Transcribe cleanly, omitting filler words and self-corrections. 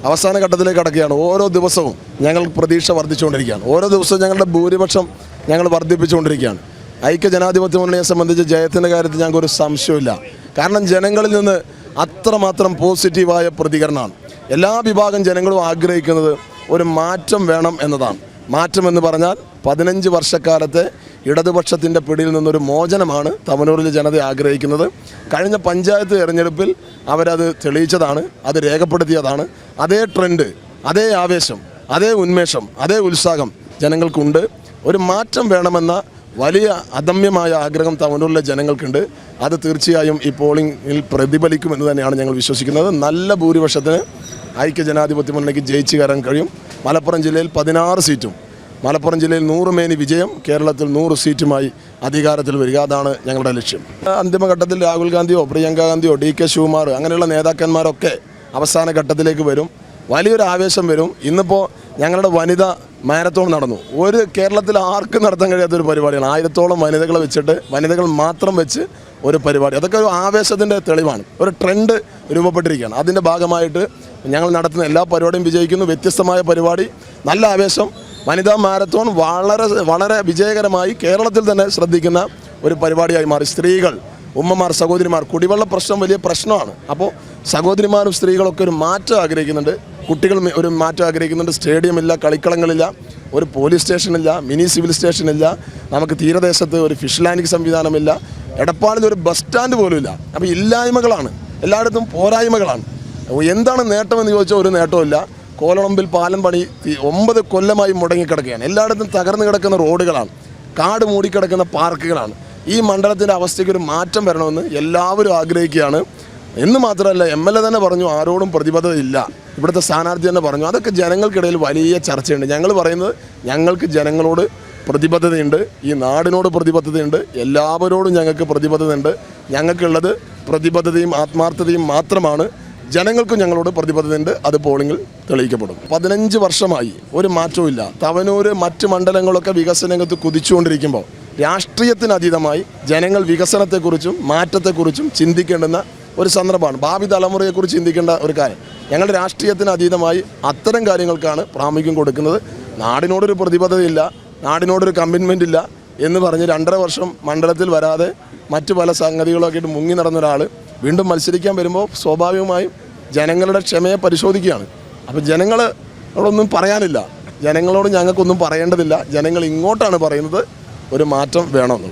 അവസാന ഘട്ടത്തിലേക്ക് കടക്കുകയാണ്. ഓരോ ദിവസവും ഞങ്ങൾ പ്രതീക്ഷ വർദ്ധിച്ചുകൊണ്ടിരിക്കുകയാണ്. ഓരോ ദിവസവും ഞങ്ങളുടെ ഭൂരിപക്ഷം ഞങ്ങൾ വർദ്ധിപ്പിച്ചുകൊണ്ടിരിക്കുകയാണ്. ഐക്യ ജനാധിപത്യ മുന്നണിയെ സംബന്ധിച്ച് ജയത്തിൻ്റെ കാര്യത്തിൽ ഞങ്ങൾക്കൊരു സംശയമില്ല. കാരണം ജനങ്ങളിൽ നിന്ന് അത്രമാത്രം പോസിറ്റീവായ പ്രതികരണമാണ്. എല്ലാ വിഭാഗം ജനങ്ങളും ആഗ്രഹിക്കുന്നത് ഒരു മാറ്റം വേണം എന്നതാണ്. മാറ്റമെന്ന് പറഞ്ഞാൽ 15 വർഷക്കാലത്തെ ഇടതുപക്ഷത്തിൻ്റെ പിടിയിൽ നിന്നൊരു മോചനമാണ് തവനൂരിലെ ജനത ആഗ്രഹിക്കുന്നത്. കഴിഞ്ഞ പഞ്ചായത്ത് തിരഞ്ഞെടുപ്പിൽ അവരത് തെളിയിച്ചതാണ്, അത് രേഖപ്പെടുത്തിയതാണ്. അതേ ട്രെൻഡ്, അതേ ആവേശം, അതേ ഉന്മേഷം, അതേ ഉത്സാഹം ജനങ്ങൾക്കുണ്ട്. ഒരു മാറ്റം വേണമെന്ന വലിയ അദമ്യമായ ആഗ്രഹം തവനൂരിലെ ജനങ്ങൾക്കുണ്ട്. അത് തീർച്ചയായും ഈ പോളിംഗിൽ പ്രതിഫലിക്കുമെന്ന് തന്നെയാണ് ഞങ്ങൾ വിശ്വസിക്കുന്നത്. നല്ല ഭൂരിപക്ഷത്തിന് ഐക്യ ജനാധിപത്യ മുന്നണിക്ക് ജയിച്ചു കയറാൻ കഴിയും. മലപ്പുറം ജില്ലയിൽ 16 സീറ്റും, മലപ്പുറം ജില്ലയിൽ 100 മേനി വിജയം, കേരളത്തിൽ 100 സീറ്റുമായി അധികാരത്തിൽ വരിക, അതാണ് ഞങ്ങളുടെ ലക്ഷ്യം. അന്തിമഘട്ടത്തിൽ രാഹുൽ ഗാന്ധിയോ പ്രിയങ്ക ഗാന്ധിയോ DK ശിവകുമാർ അങ്ങനെയുള്ള നേതാക്കന്മാരൊക്കെ അവസാന ഘട്ടത്തിലേക്ക് വരും. വലിയൊരു ആവേശം വരും. ഇന്നിപ്പോൾ ഞങ്ങളുടെ വനിതാ മാരത്തോൺ നടന്നു. ഒരു കേരളത്തിൽ ആർക്കും നടത്താൻ കഴിയാത്തൊരു പരിപാടിയാണ്. 1000ഓളം വനിതകളെ വെച്ചിട്ട്, വനിതകൾ മാത്രം വെച്ച് ഒരു പരിപാടി. അതൊക്കെ ഒരു ആവേശത്തിൻ്റെ തെളിവാണ്. ഒരു ട്രെൻഡ് രൂപപ്പെട്ടിരിക്കുകയാണ്. അതിൻ്റെ ഭാഗമായിട്ട് ഞങ്ങൾ നടത്തുന്ന എല്ലാ പരിപാടിയും വിജയിക്കുന്നു. വ്യത്യസ്തമായ പരിപാടി, നല്ല ആവേശം. വനിതാ മാരത്തോൺ വളരെ വിജയകരമായി കേരളത്തിൽ തന്നെ ശ്രദ്ധിക്കുന്ന ഒരു പരിപാടിയായി മാറി. സ്ത്രീകൾ, ഉമ്മമാർ, സഹോദരിമാർ, കുടിവെള്ള പ്രശ്നം വലിയ പ്രശ്നമാണ്. അപ്പോൾ സഹോദരിമാരും സ്ത്രീകളൊക്കെ ഒരു മാറ്റം ആഗ്രഹിക്കുന്നുണ്ട്. കുട്ടികൾ ഒരു മാറ്റം ആഗ്രഹിക്കുന്നുണ്ട്. സ്റ്റേഡിയമില്ല, കളിക്കളങ്ങളില്ല, ഒരു പോലീസ് സ്റ്റേഷനില്ല, മിനി സിവിൽ സ്റ്റേഷനില്ല, നമുക്ക് തീരദേശത്ത് ഒരു ഫിഷ് ലാൻഡിംഗ് സംവിധാനമില്ല, എടപ്പാളിൽ ഒരു ബസ് സ്റ്റാൻഡ് പോലും ഇല്ല. അപ്പോൾ ഇല്ലായ്മകളാണ്, എല്ലായിടത്തും പോരായ്മകളാണ്. എന്താണ് നേട്ടമെന്ന് ചോദിച്ചാൽ ഒരു നേട്ടമില്ല. കോലളമ്പിൽ പാലം പണി 9 കൊല്ലമായി മുടങ്ങിക്കിടക്കുകയാണ്. എല്ലായിടത്തും തകർന്നു കിടക്കുന്ന റോഡുകളാണ്, കാട് മൂടിക്കിടക്കുന്ന പാർക്കുകളാണ്. ഈ മണ്ഡലത്തിൻ്റെ അവസ്ഥയ്ക്ക് ഒരു മാറ്റം വരണമെന്ന് എല്ലാവരും ആഗ്രഹിക്കുകയാണ്. എന്ന് മാത്രമല്ല, MLA തന്നെ പറഞ്ഞു ആരോടും പ്രതിബദ്ധതയില്ല. ഇവിടുത്തെ സ്ഥാനാർത്ഥി തന്നെ പറഞ്ഞു. അതൊക്കെ ജനങ്ങൾക്കിടയിൽ വലിയ ചർച്ചയുണ്ട്. ഞങ്ങൾ പറയുന്നത് ഞങ്ങൾക്ക് ജനങ്ങളോട് പ്രതിബദ്ധതയുണ്ട്, ഈ നാടിനോട് പ്രതിബദ്ധതയുണ്ട്, എല്ലാവരോടും ഞങ്ങൾക്ക് പ്രതിബദ്ധതയുണ്ട്. ഞങ്ങൾക്കുള്ളത് പ്രതിബദ്ധതയും ആത്മാർത്ഥതയും മാത്രമാണ്. ജനങ്ങൾക്കും ഞങ്ങളോട് പ്രതിബദ്ധതയുണ്ട്. അത് പോളിംഗിൽ തെളിയിക്കപ്പെടും. 15 വർഷമായി ഒരു മാറ്റവും. തവനൂർ മറ്റ് മണ്ഡലങ്ങളൊക്കെ വികസന രംഗത്ത് കുതിച്ചുകൊണ്ടിരിക്കുമ്പോൾ രാഷ്ട്രീയത്തിനതീതമായി ജനങ്ങൾ വികസനത്തെക്കുറിച്ചും മാറ്റത്തെക്കുറിച്ചും ചിന്തിക്കേണ്ടുന്ന ഒരു സന്ദർഭമാണ്. ഭാവി തലമുറയെക്കുറിച്ച് ചിന്തിക്കേണ്ട ഒരു കാര്യം. ഞങ്ങൾ രാഷ്ട്രീയത്തിന് അതീതമായി അത്തരം കാര്യങ്ങൾക്കാണ് പ്രാമുഖ്യം കൊടുക്കുന്നത്. നാടിനോടൊരു പ്രതിബദ്ധതയില്ല, നാടിനോടൊരു കമ്മിറ്റ്മെൻ്റ് ഇല്ല എന്ന് പറഞ്ഞ് 2.5 വർഷം മണ്ഡലത്തിൽ വരാതെ മറ്റു പല സംഗതികളൊക്കെ ആയിട്ട് മുങ്ങി നടന്ന ഒരാൾ വീണ്ടും മത്സരിക്കാൻ വരുമ്പോൾ സ്വാഭാവികമായും ജനങ്ങളുടെ ക്ഷമയെ പരിശോധിക്കുകയാണ്. അപ്പോൾ ജനങ്ങളോടൊന്നും പറയാനില്ല, ജനങ്ങളോട് ഞങ്ങൾക്കൊന്നും പറയേണ്ടതില്ല. ജനങ്ങൾ ഇങ്ങോട്ടാണ് പറയുന്നത് ഒരു മാറ്റം വേണമെന്നുള്ളത്.